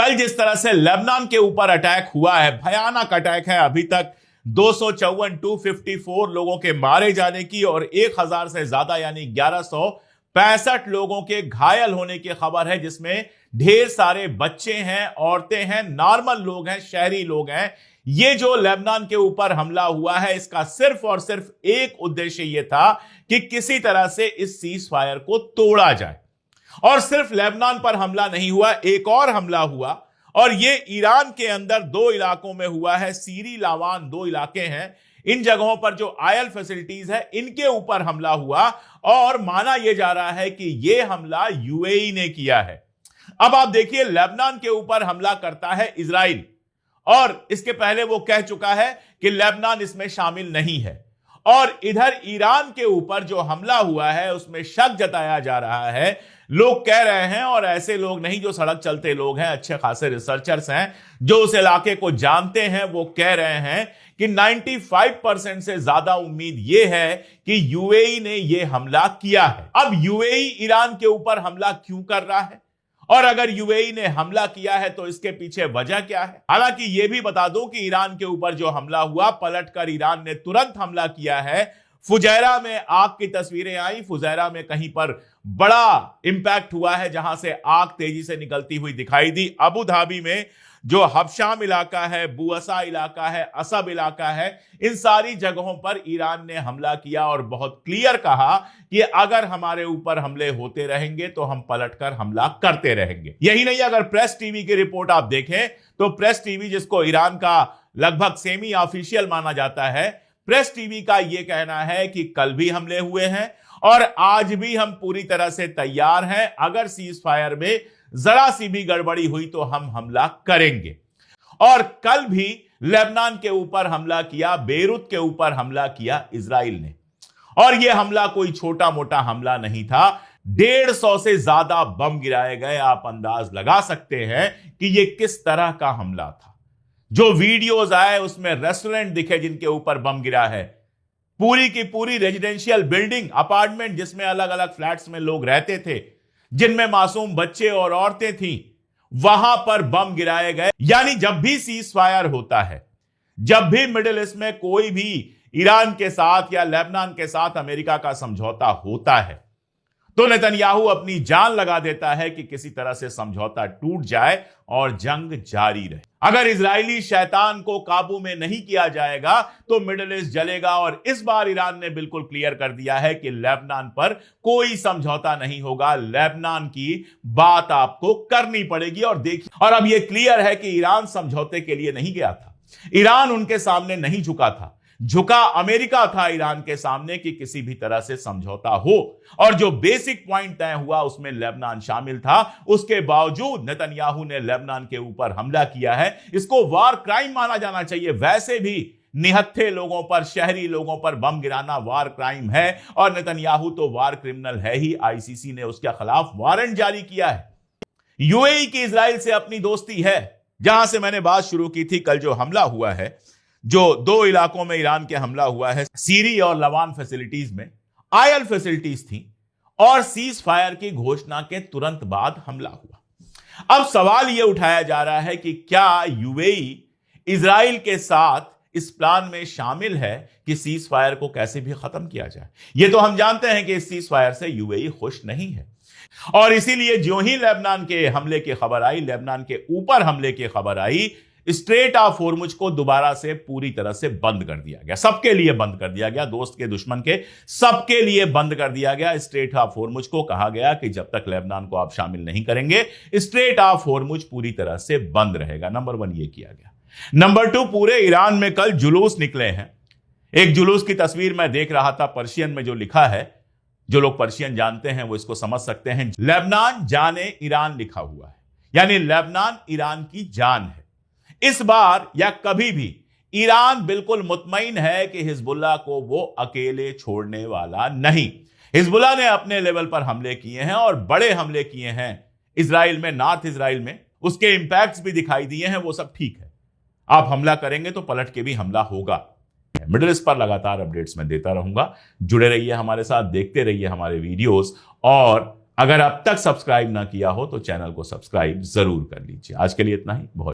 कल जिस तरह से लेबनान के ऊपर अटैक हुआ है, भयानक अटैक है, अभी तक 254 लोगों के मारे जाने की और 1000 से ज्यादा यानी 1165 लोगों के घायल होने की खबर है, जिसमें ढेर सारे बच्चे हैं, औरतें हैं, नॉर्मल लोग हैं, शहरी लोग हैं। ये जो लेबनान के ऊपर हमला हुआ है, इसका सिर्फ और सिर्फ एक उद्देश्य यह था कि किसी तरह से इस सीज फायर को तोड़ा जाए। और सिर्फ लेबनान पर हमला नहीं हुआ, एक और हमला हुआ और ये ईरान के अंदर 2 इलाकों में हुआ है। सीरी लावान 2 इलाके हैं, इन जगहों पर जो ऑयल फैसिलिटीज है इनके ऊपर हमला हुआ और माना यह जा रहा है कि यह हमला यूएई ने किया है। अब आप देखिए, लेबनान के ऊपर हमला करता है इजराइल और इसके पहले वो कह चुका है कि लेबनान इसमें शामिल नहीं है। और इधर ईरान के ऊपर जो हमला हुआ है उसमें शक जताया जा रहा है, लोग कह रहे हैं, और ऐसे लोग नहीं जो सड़क चलते लोग हैं, अच्छे खासे रिसर्चर्स हैं जो उस इलाके को जानते हैं, वो कह रहे हैं कि 95% से ज्यादा उम्मीद यह है कि यूएई ने यह हमला किया है। अब यूएई ईरान के ऊपर हमला क्यों कर रहा है और अगर यूएई ने हमला किया है तो इसके पीछे वजह क्या है? हालांकि यह भी बता दूं कि ईरान के ऊपर जो हमला हुआ, पलटकर ईरान ने तुरंत हमला किया है। फुजैरा में आग की तस्वीरें आई, फुजैरा में कहीं पर बड़ा इंपैक्ट हुआ है जहां से आग तेजी से निकलती हुई दिखाई दी। अबू धाबी में जो हबशाम इलाका है, बुअसा इलाका है, असब इलाका है, इन सारी जगहों पर ईरान ने हमला किया और बहुत क्लियर कहा कि अगर हमारे ऊपर हमले होते रहेंगे तो हम पलटकर हमला करते रहेंगे। यही नहीं, अगर प्रेस टीवी की रिपोर्ट आप देखें तो प्रेस टीवी, जिसको ईरान का लगभग सेमी ऑफिशियल माना जाता है, प्रेस टीवी का यह कहना है कि कल भी हमले हुए हैं और आज भी हम पूरी तरह से तैयार हैं। अगर सीज फायर में जरा सी भी गड़बड़ी हुई तो हम हमला करेंगे। और कल भी लेबनान के ऊपर हमला किया, बेरूत के ऊपर हमला किया इजराइल ने। और यह हमला कोई छोटा मोटा हमला नहीं था, 150 से ज्यादा बम गिराए गए। आप अंदाज लगा सकते हैं कि यह किस तरह का हमला था। जो वीडियोज आए उसमें रेस्टोरेंट दिखे जिनके ऊपर बम गिरा है, पूरी की पूरी रेजिडेंशियल बिल्डिंग, अपार्टमेंट जिसमें अलग अलग फ्लैट्स में लोग रहते थे, जिनमें मासूम बच्चे और औरतें थीं, वहां पर बम गिराए गए। यानी जब भी सीज फायर होता है, जब भी मिडिल ईस्ट में कोई भी ईरान के साथ या लेबनान के साथ अमेरिका का समझौता होता है, तो नेतन्याहू अपनी जान लगा देता है कि किसी तरह से समझौता टूट जाए और जंग जारी रहे। अगर इजरायली शैतान को काबू में नहीं किया जाएगा तो मिडिल ईस्ट जलेगा। और इस बार ईरान ने बिल्कुल क्लियर कर दिया है कि लेबनान पर कोई समझौता नहीं होगा, लेबनान की बात आपको करनी पड़ेगी। और देखिए, और अब यह क्लियर है कि ईरान समझौते के लिए नहीं गया था, ईरान उनके सामने नहीं झुका था, झुका अमेरिका था ईरान के सामने कि किसी भी तरह से समझौता हो। और जो बेसिक पॉइंट तय हुआ उसमें लेबनान शामिल था। उसके बावजूद नेतन्याहू ने लेबनान के ऊपर हमला किया है। इसको वार क्राइम माना जाना चाहिए। वैसे भी निहत्थे लोगों पर, शहरी लोगों पर बम गिराना वार क्राइम है और नेतन्याहू तो वार क्रिमिनल है ही। आईसीसी ने उसके खिलाफ वारंट जारी किया है। यूएई की इजराइल से अपनी दोस्ती है। जहां से मैंने बात शुरू की थी, कल जो हमला हुआ है, जो 2 इलाकों में ईरान के हमला हुआ है, सीरी और लवान फैसिलिटीज में ऑयल फैसिलिटीज थी और सीज फायर की घोषणा के तुरंत बाद हमला हुआ। अब सवाल यह उठाया जा रहा है कि क्या यूएई इजराइल के साथ इस प्लान में शामिल है कि सीज फायर को कैसे भी खत्म किया जाए। यह तो हम जानते हैं कि इस सीज फायर से यूएई खुश नहीं है और इसीलिए जो ही लेबनान के हमले की खबर आई, लेबनान के ऊपर हमले की खबर आई, स्ट्रेट ऑफ होर्मुज को दोबारा से पूरी तरह से बंद कर दिया गया। सबके लिए बंद कर दिया गया, दोस्त के दुश्मन के सबके लिए बंद कर दिया गया। स्ट्रेट ऑफ होर्मुज को कहा गया कि जब तक लेबनान को आप शामिल नहीं करेंगे, स्ट्रेट ऑफ होर्मुज पूरी तरह से बंद रहेगा। नंबर 1 यह किया गया। नंबर 2, पूरे ईरान में कल जुलूस निकले हैं। एक जुलूस की तस्वीर मैं देख रहा था, पर्शियन में जो लिखा है, जो लोग पर्शियन जानते हैं वो इसको समझ सकते हैं। लेबनान जाने ईरान लिखा हुआ है, यानी लेबनान ईरान की जान है। इस बार या कभी भी ईरान बिल्कुल मुतमईन है कि हिजबुल्लाह को वो अकेले छोड़ने वाला नहीं। हिजबुल्लाह ने अपने लेवल पर हमले किए हैं और बड़े हमले किए हैं इजराइल में, नॉर्थ इजराइल में। उसके इंपैक्ट्स भी दिखाई दिए हैं, वो सब ठीक है। आप हमला करेंगे तो पलट के भी हमला होगा। मिडिल ईस्ट पर लगातार अपडेट्स मैं देता रहूंगा। जुड़े रहिए हमारे साथ, देखते रहिए हमारे वीडियोस और अगर अब तक सब्सक्राइब ना किया हो तो चैनल को सब्सक्राइब जरूर कर लीजिए। आज के लिए इतना ही। बहुत